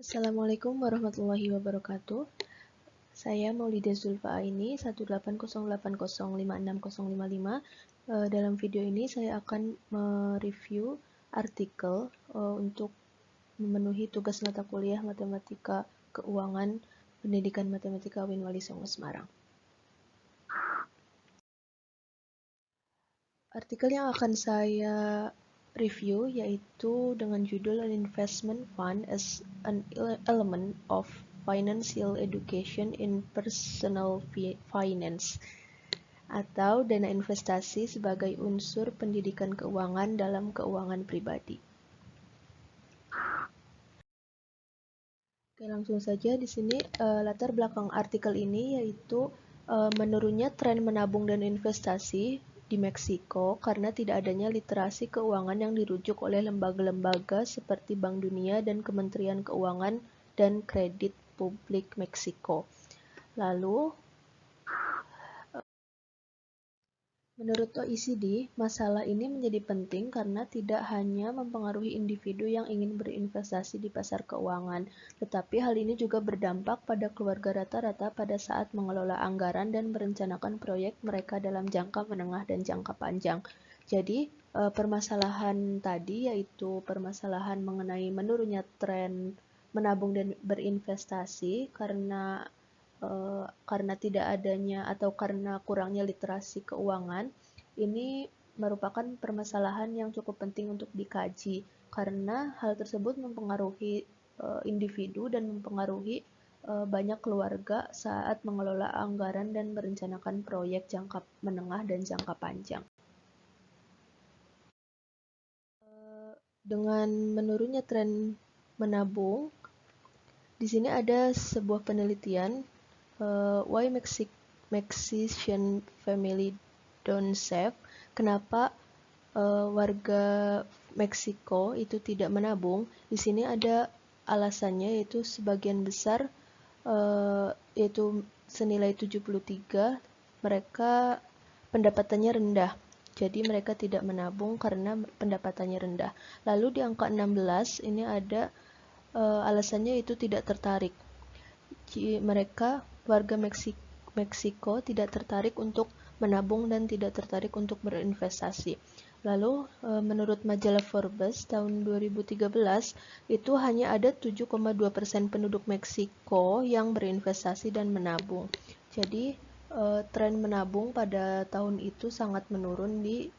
Assalamualaikum warahmatullahi wabarakatuh. Saya Maulida Zulfa Aini 18080560055. Dalam video ini saya akan mereview artikel untuk memenuhi tugas mata kuliah Matematika Keuangan Pendidikan Matematika UIN Wali Songo Semarang. Artikel yang akan saya review yaitu dengan judul An Investment Fund as an Element of Financial Education in Personal Finance, atau dana investasi sebagai unsur pendidikan keuangan dalam keuangan pribadi. Oke, langsung saja di sini latar belakang artikel ini yaitu menurunnya tren menabung dan investasi di Meksiko karena tidak adanya literasi keuangan yang dirujuk oleh lembaga-lembaga seperti Bank Dunia dan Kementerian Keuangan dan Kredit Publik Meksiko. Lalu, menurut OECD, masalah ini menjadi penting karena tidak hanya mempengaruhi individu yang ingin berinvestasi di pasar keuangan, tetapi hal ini juga berdampak pada keluarga rata-rata pada saat mengelola anggaran dan merencanakan proyek mereka dalam jangka menengah dan jangka panjang. Jadi, permasalahan tadi yaitu permasalahan mengenai menurunnya tren menabung dan berinvestasi karena tidak adanya atau karena kurangnya literasi keuangan, ini merupakan permasalahan yang cukup penting untuk dikaji karena hal tersebut mempengaruhi individu dan mempengaruhi banyak keluarga saat mengelola anggaran dan merencanakan proyek jangka menengah dan jangka panjang. Dengan menurunnya tren menabung, di sini ada sebuah penelitian why Mexican family don't save. Kenapa warga Meksiko itu tidak menabung? Di sini ada alasannya, yaitu sebagian besar yaitu senilai 73 mereka pendapatannya rendah. Jadi mereka tidak menabung karena pendapatannya rendah. Lalu di angka 16 ini ada alasannya itu tidak tertarik. Mereka warga Meksiko tidak tertarik untuk menabung dan tidak tertarik untuk berinvestasi. Lalu menurut majalah Forbes tahun 2013 itu hanya ada 7,2% penduduk Meksiko yang berinvestasi dan menabung. Jadi tren menabung pada tahun itu sangat menurun di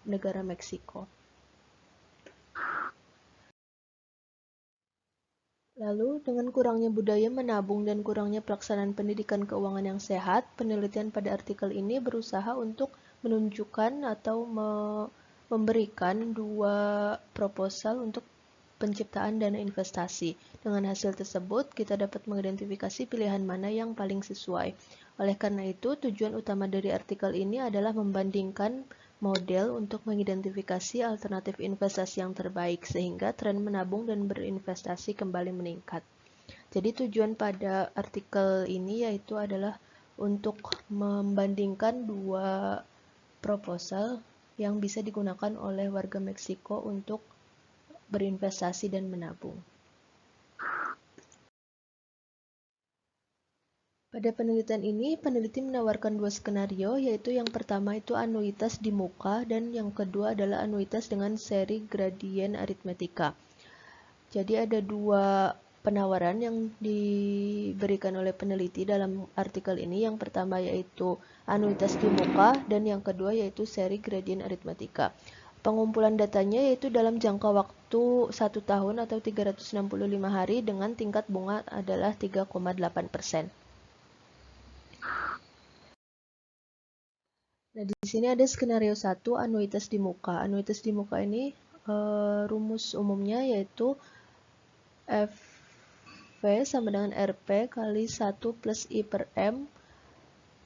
negara Meksiko. Lalu, dengan kurangnya budaya menabung dan kurangnya pelaksanaan pendidikan keuangan yang sehat, penelitian pada artikel ini berusaha untuk menunjukkan atau memberikan dua proposal untuk penciptaan dana investasi. Dengan hasil tersebut, kita dapat mengidentifikasi pilihan mana yang paling sesuai. Oleh karena itu, tujuan utama dari artikel ini adalah membandingkan model untuk mengidentifikasi alternatif investasi yang terbaik sehingga tren menabung dan berinvestasi kembali meningkat. Jadi tujuan pada artikel ini yaitu adalah untuk membandingkan dua proposal yang bisa digunakan oleh warga Meksiko untuk berinvestasi dan menabung. Pada penelitian ini, peneliti menawarkan dua skenario, yaitu yang pertama itu anuitas di muka dan yang kedua adalah anuitas dengan seri gradien aritmetika. Jadi ada dua penawaran yang diberikan oleh peneliti dalam artikel ini. Yang pertama yaitu anuitas di muka dan yang kedua yaitu seri gradien aritmetika. Pengumpulan datanya yaitu dalam jangka waktu 1 tahun atau 365 hari dengan tingkat bunga adalah 3,8%. Nah, di sini ada skenario 1, anuitas di muka. Anuitas di muka ini rumus umumnya yaitu FV sama dengan RP kali 1 plus I per M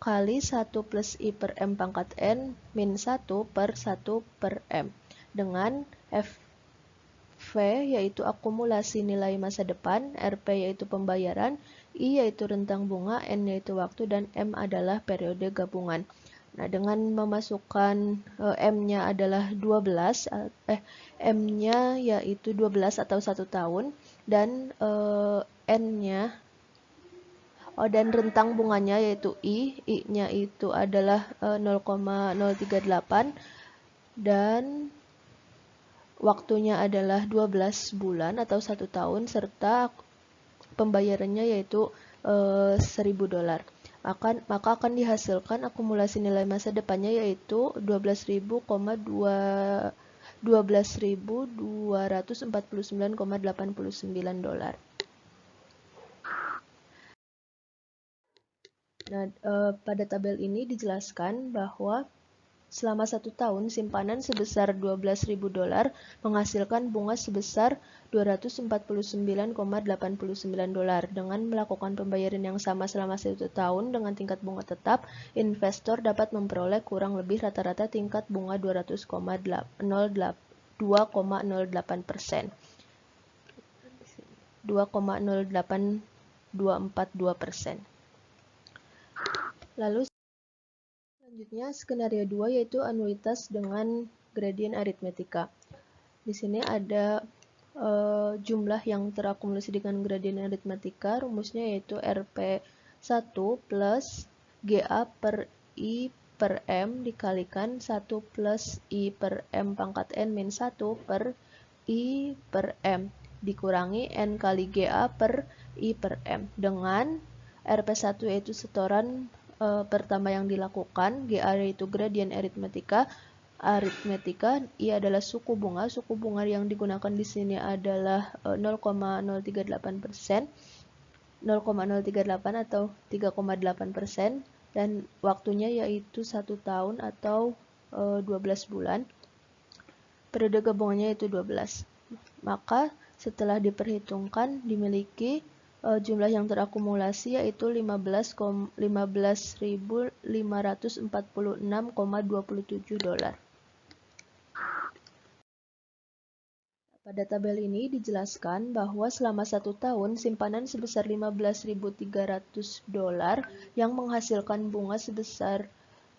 kali 1 plus I per M pangkat N min 1 per 1 per M. Dengan FV yaitu akumulasi nilai masa depan, RP yaitu pembayaran, I yaitu rentang bunga, N yaitu waktu, dan M adalah periode gabungan. Nah, dengan memasukkan M-nya adalah 12, M-nya yaitu 12 atau 1 tahun, dan N-nya, dan rentang bunganya yaitu I-nya itu adalah 0,038, dan waktunya adalah 12 bulan atau 1 tahun, serta pembayarannya yaitu $1.000. Maka akan dihasilkan akumulasi nilai masa depannya yaitu 12.249,89 dolar. Nah, pada tabel ini dijelaskan bahwa selama 1 tahun, simpanan sebesar $12.000 menghasilkan bunga sebesar $249,89. Dengan melakukan pembayaran yang sama selama 1 tahun dengan tingkat bunga tetap, investor dapat memperoleh kurang lebih rata-rata tingkat bunga 2,08%. 2,08242%. Lalu selanjutnya skenario 2 yaitu anuitas dengan gradien aritmetika. Di sini ada jumlah yang terakumulasi dengan gradien aritmetika, rumusnya yaitu RP1 plus GA per I per M dikalikan 1 plus I per M pangkat N min 1 per I per M dikurangi N kali GA per I per M, dengan RP1 yaitu setoran pertama yang dilakukan, GA yaitu gradien aritmetika, I adalah suku bunga yang digunakan di sini adalah 0,038%, 0,038 atau 3,8%, dan waktunya yaitu 1 tahun atau 12 bulan. Periode gabungannya yaitu 12. Maka setelah diperhitungkan dimiliki jumlah yang terakumulasi yaitu 15.546,27 dolar. Pada tabel ini dijelaskan bahwa selama 1 tahun simpanan sebesar 15.300 dolar yang menghasilkan bunga sebesar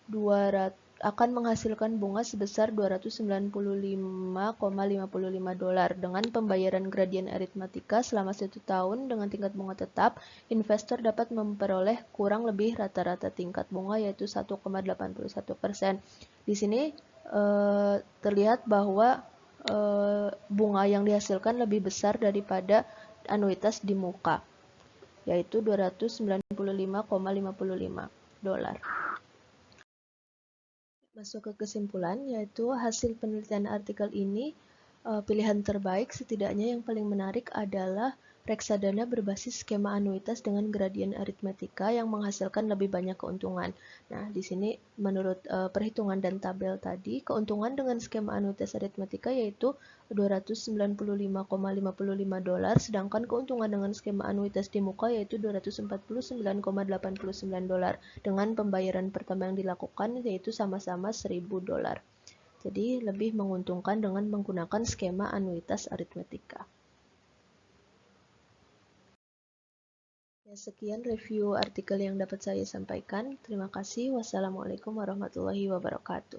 295,55 dolar. Dengan pembayaran gradien aritmatika selama 1 tahun dengan tingkat bunga tetap, investor dapat memperoleh kurang lebih rata-rata tingkat bunga yaitu 1,81%. Di sini terlihat bahwa bunga yang dihasilkan lebih besar daripada anuitas di muka, yaitu 295,55 dolar. Masuk ke kesimpulan, yaitu hasil penelitian artikel ini, pilihan terbaik setidaknya yang paling menarik adalah reksadana berbasis skema anuitas dengan gradien aritmetika yang menghasilkan lebih banyak keuntungan. Nah, di sini menurut perhitungan dan tabel tadi, keuntungan dengan skema anuitas aritmetika yaitu 295,55 dolar, sedangkan keuntungan dengan skema anuitas di muka yaitu 249,89 dolar, dengan pembayaran pertama yang dilakukan yaitu sama-sama 1.000 dolar. Jadi lebih menguntungkan dengan menggunakan skema anuitas aritmetika. Ya, sekian review artikel yang dapat saya sampaikan. Terima kasih. Wassalamualaikum warahmatullahi wabarakatuh.